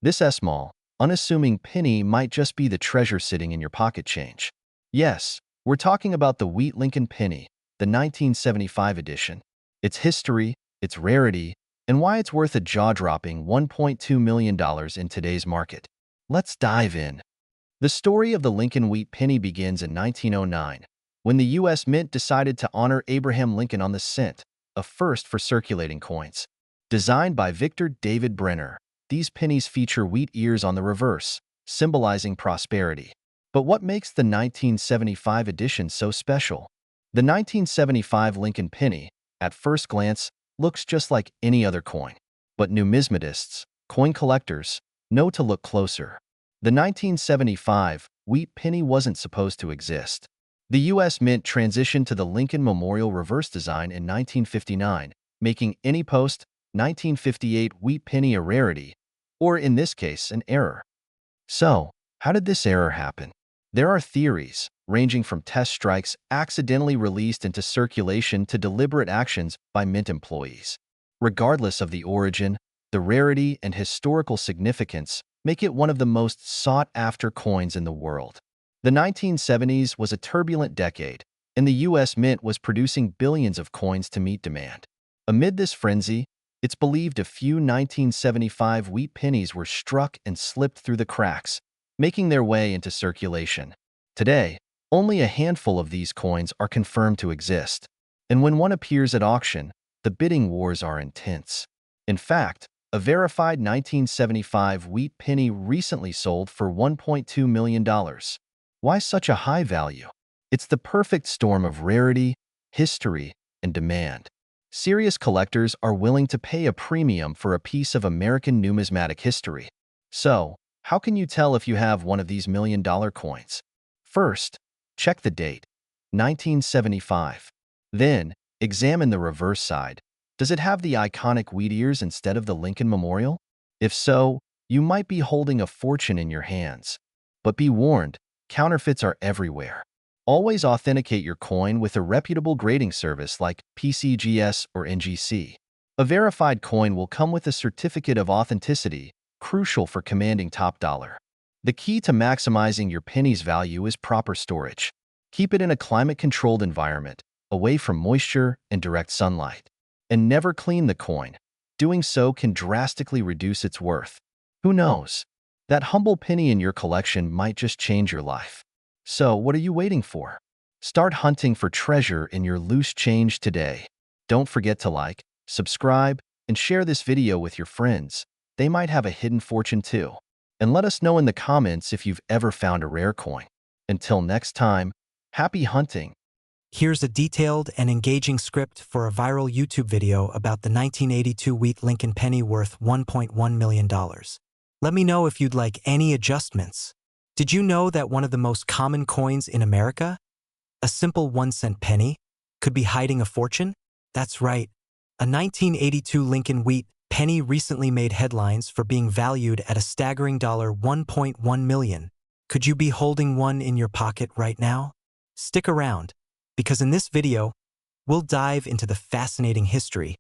This small, unassuming penny might just be the treasure sitting in your pocket change. Yes, we're talking about the Wheat Lincoln penny, the 1975 edition. Its history, its rarity, and why it's worth a jaw-dropping $1.2 million in today's market. Let's dive in. The story of the Lincoln Wheat penny begins in 1909, when the U.S. Mint decided to honor Abraham Lincoln on the cent, a first for circulating coins. Designed by Victor David Brenner, these pennies feature wheat ears on the reverse, symbolizing prosperity. But what makes the 1975 edition so special? The 1975 Lincoln penny, at first glance, looks just like any other coin. But numismatists, coin collectors, know to look closer. The 1975 wheat penny wasn't supposed to exist. The U.S. Mint transitioned to the Lincoln Memorial reverse design in 1959, making any post-1958 wheat penny a rarity, or in this case, an error. So, how did this error happen? There are theories, ranging from test strikes accidentally released into circulation to deliberate actions by Mint employees. Regardless of the origin, the rarity and historical significance make it one of the most sought-after coins in the world. The 1970s was a turbulent decade, and the U.S. Mint was producing billions of coins to meet demand. Amid this frenzy, it's believed a few 1975 wheat pennies were struck and slipped through the cracks, making their way into circulation. Today, only a handful of these coins are confirmed to exist, and when one appears at auction, the bidding wars are intense. In fact, a verified 1975 wheat penny recently sold for $1.2 million. Why such a high value? It's the perfect storm of rarity, history, and demand. Serious collectors are willing to pay a premium for a piece of American numismatic history. So, how can you tell if you have one of these million-dollar coins? First, check the date, 1975. Then, examine the reverse side. Does it have the iconic wheat ears instead of the Lincoln Memorial? If so, you might be holding a fortune in your hands. But be warned, counterfeits are everywhere. Always authenticate your coin with a reputable grading service like PCGS or NGC. A verified coin will come with a certificate of authenticity, crucial for commanding top dollar. The key to maximizing your penny's value is proper storage. Keep it in a climate-controlled environment, away from moisture and direct sunlight. And never clean the coin. Doing so can drastically reduce its worth. Who knows? That humble penny in your collection might just change your life. So, what are you waiting for? Start hunting for treasure in your loose change today. Don't forget to like, subscribe, and share this video with your friends. They might have a hidden fortune too. And let us know in the comments if you've ever found a rare coin. Until next time, happy hunting! Here's a detailed and engaging script for a viral YouTube video about the 1982 wheat Lincoln penny worth $1.1 million. Let me know if you'd like any adjustments. Did you know that one of the most common coins in America, a simple 1-cent penny, could be hiding a fortune? That's right. A 1982 Lincoln wheat penny recently made headlines for being valued at a staggering $1.1 million. Could you be holding one in your pocket right now? Stick around, because in this video, we'll dive into the fascinating history,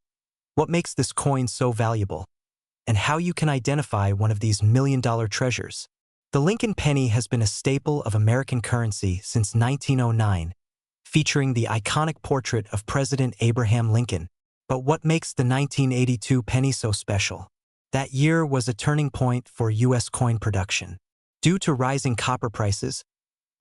what makes this coin so valuable, and how you can identify one of these million-dollar treasures. The Lincoln penny has been a staple of American currency since 1909, featuring the iconic portrait of President Abraham Lincoln. But what makes the 1982 penny so special? That year was a turning point for U.S. coin production. Due to rising copper prices,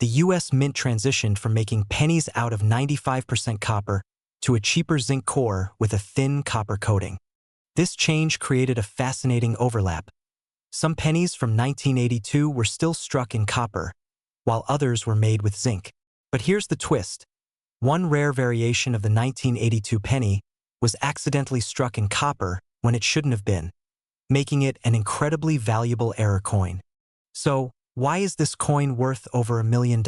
the U.S. Mint transitioned from making pennies out of 95% copper to a cheaper zinc core with a thin copper coating. This change created a fascinating overlap. Some pennies from 1982 were still struck in copper, while others were made with zinc. But here's the twist. One rare variation of the 1982 penny was accidentally struck in copper when it shouldn't have been, making it an incredibly valuable error coin. So, why is this coin worth over $1 million?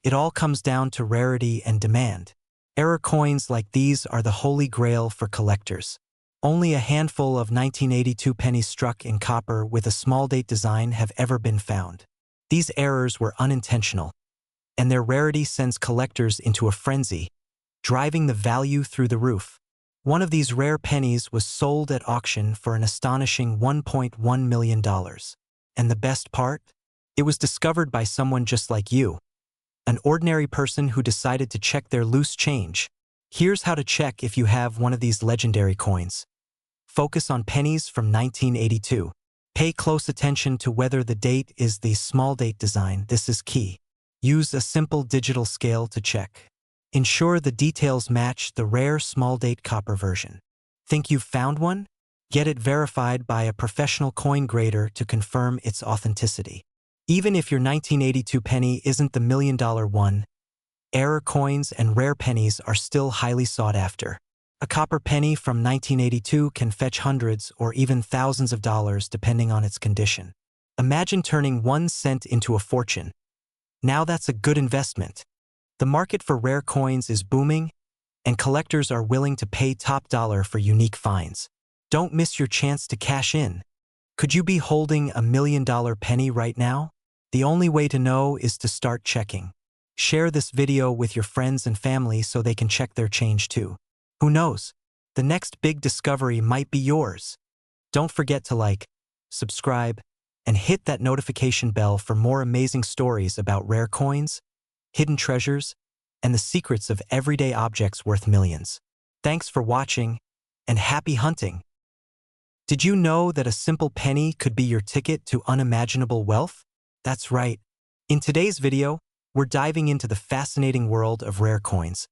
It all comes down to rarity and demand. Error coins like these are the holy grail for collectors. Only a handful of 1982 pennies struck in copper with a small date design have ever been found. These errors were unintentional, and their rarity sends collectors into a frenzy, driving the value through the roof. One of these rare pennies was sold at auction for an astonishing $1.1 million. And the best part? It was discovered by someone just like you, an ordinary person who decided to check their loose change. Here's how to check if you have one of these legendary coins. Focus on pennies from 1982. Pay close attention to whether the date is the small date design. This is key. Use a simple digital scale to check. Ensure the details match the rare small date copper version. Think you've found one? Get it verified by a professional coin grader to confirm its authenticity. Even if your 1982 penny isn't the million-dollar one, error coins and rare pennies are still highly sought after. A copper penny from 1982 can fetch hundreds or even thousands of dollars depending on its condition. Imagine turning 1 cent into a fortune. Now that's a good investment. The market for rare coins is booming, and collectors are willing to pay top dollar for unique finds. Don't miss your chance to cash in. Could you be holding a $1 million penny right now? The only way to know is to start checking. Share this video with your friends and family so they can check their change too. Who knows? The next big discovery might be yours. Don't forget to like, subscribe, and hit that notification bell for more amazing stories about rare coins, hidden treasures, and the secrets of everyday objects worth millions. Thanks for watching, and happy hunting! Did you know that a simple penny could be your ticket to unimaginable wealth? That's right. In today's video, we're diving into the fascinating world of rare coins,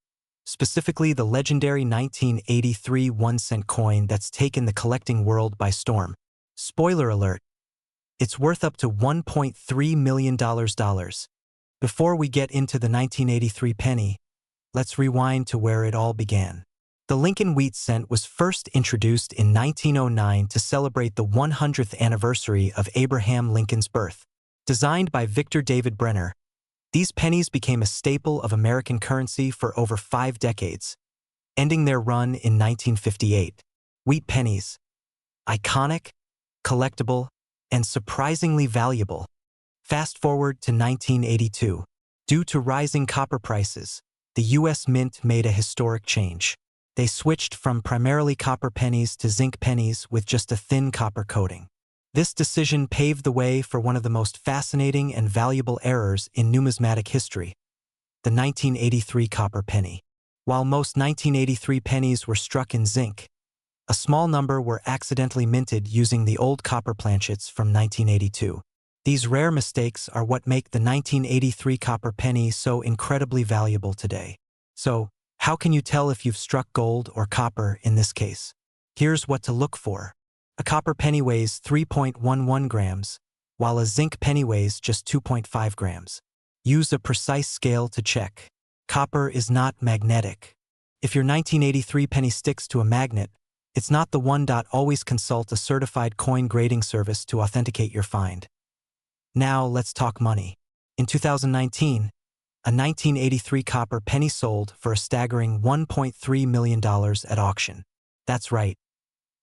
specifically the legendary 1983 1-cent coin that's taken the collecting world by storm. Spoiler alert, it's worth up to $1.3 million. Before we get into the 1983 penny, let's rewind to where it all began. The Lincoln wheat cent was first introduced in 1909 to celebrate the 100th anniversary of Abraham Lincoln's birth. Designed by Victor David Brenner, these pennies became a staple of American currency for over 5 decades, ending their run in 1958. Wheat pennies. Iconic, collectible, and surprisingly valuable. Fast forward to 1982. Due to rising copper prices, the U.S. Mint made a historic change. They switched from primarily copper pennies to zinc pennies with just a thin copper coating. This decision paved the way for one of the most fascinating and valuable errors in numismatic history, the 1983 copper penny. While most 1983 pennies were struck in zinc, a small number were accidentally minted using the old copper planchets from 1982. These rare mistakes are what make the 1983 copper penny so incredibly valuable today. So, how can you tell if you've struck gold or copper in this case? Here's what to look for. A copper penny weighs 3.11 grams, while a zinc penny weighs just 2.5 grams. Use a precise scale to check. Copper is not magnetic. If your 1983 penny sticks to a magnet, it's not the one. Always consult a certified coin grading service to authenticate your find. Now let's talk money. In 2019, a 1983 copper penny sold for a staggering $1.3 million at auction. That's right.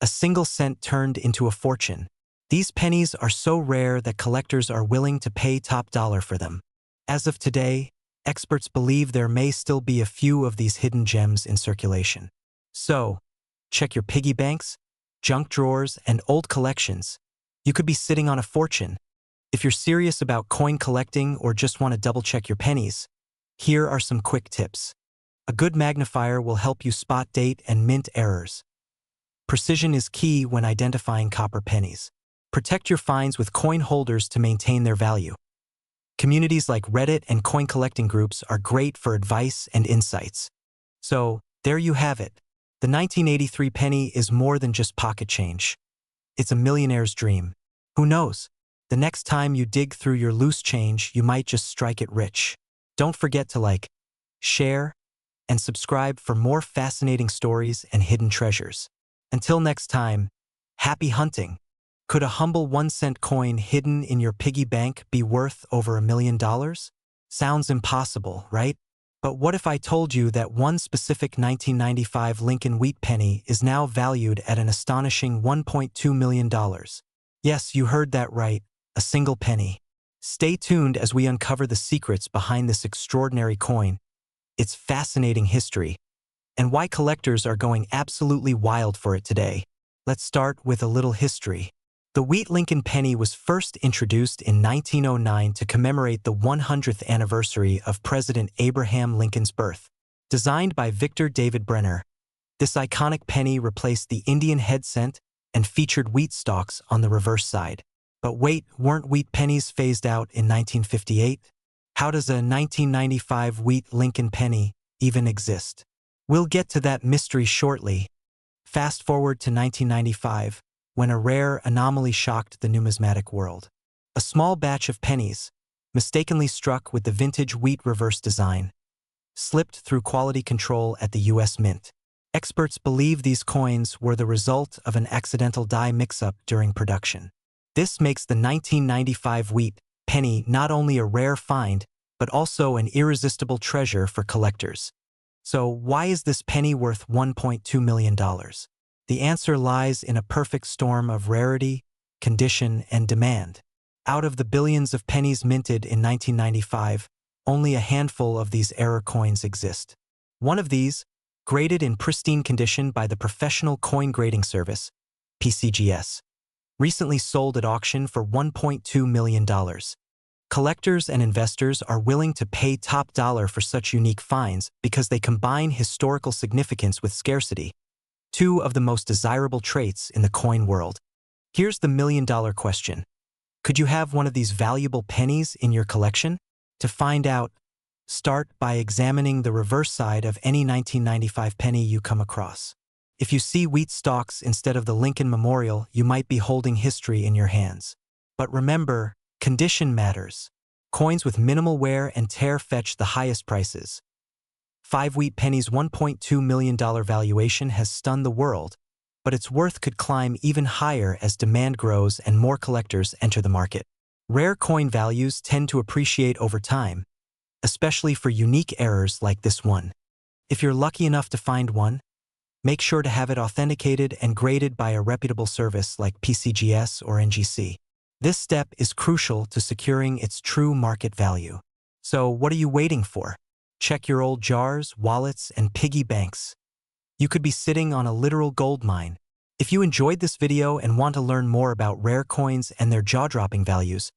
A single cent turned into a fortune. These pennies are so rare that collectors are willing to pay top dollar for them. As of today, experts believe there may still be a few of these hidden gems in circulation. So, check your piggy banks, junk drawers, and old collections. You could be sitting on a fortune. If you're serious about coin collecting or just want to double-check your pennies, here are some quick tips. A good magnifier will help you spot date and mint errors. Precision is key when identifying copper pennies. Protect your finds with coin holders to maintain their value. Communities like Reddit and coin collecting groups are great for advice and insights. So, there you have it. The 1983 penny is more than just pocket change. It's a millionaire's dream. Who knows? The next time you dig through your loose change, you might just strike it rich. Don't forget to like, share, and subscribe for more fascinating stories and hidden treasures. Until next time, happy hunting! Could a humble 1-cent coin hidden in your piggy bank be worth over $1 million? Sounds impossible, right? But what if I told you that one specific 1995 Lincoln wheat penny is now valued at an astonishing $1.2 million? Yes, you heard that right, a single penny. Stay tuned as we uncover the secrets behind this extraordinary coin, its fascinating history, and why collectors are going absolutely wild for it today. Let's start with a little history. The Wheat Lincoln penny was first introduced in 1909 to commemorate the 100th anniversary of President Abraham Lincoln's birth. Designed by Victor David Brenner, this iconic penny replaced the Indian head cent and featured wheat stalks on the reverse side. But wait, weren't wheat pennies phased out in 1958? How does a 1995 Wheat Lincoln penny even exist? We'll get to that mystery shortly. Fast forward to 1995, when a rare anomaly shocked the numismatic world. A small batch of pennies, mistakenly struck with the vintage wheat reverse design, slipped through quality control at the U.S. Mint. Experts believe these coins were the result of an accidental die mix-up during production. This makes the 1995 wheat penny not only a rare find, but also an irresistible treasure for collectors. So why is this penny worth $1.2 million? The answer lies in a perfect storm of rarity, condition, and demand. Out of the billions of pennies minted in 1995, only a handful of these error coins exist. One of these, graded in pristine condition by the Professional Coin Grading Service, PCGS, recently sold at auction for $1.2 million. Collectors and investors are willing to pay top dollar for such unique finds because they combine historical significance with scarcity, two of the most desirable traits in the coin world. Here's the million-dollar question. Could you have one of these valuable pennies in your collection? To find out, start by examining the reverse side of any 1995 penny you come across. If you see wheat stalks instead of the Lincoln Memorial, you might be holding history in your hands. But remember, condition matters. Coins with minimal wear and tear fetch the highest prices. 5 wheat pennies' $1.2 million valuation has stunned the world, but its worth could climb even higher as demand grows and more collectors enter the market. Rare coin values tend to appreciate over time, especially for unique errors like this one. If you're lucky enough to find one, make sure to have it authenticated and graded by a reputable service like PCGS or NGC. This step is crucial to securing its true market value. So what are you waiting for? Check your old jars, wallets, and piggy banks. You could be sitting on a literal gold mine. If you enjoyed this video and want to learn more about rare coins and their jaw-dropping values,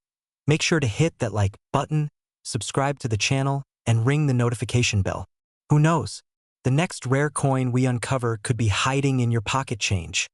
make sure to hit that like button, subscribe to the channel, and ring the notification bell. Who knows? The next rare coin we uncover could be hiding in your pocket change.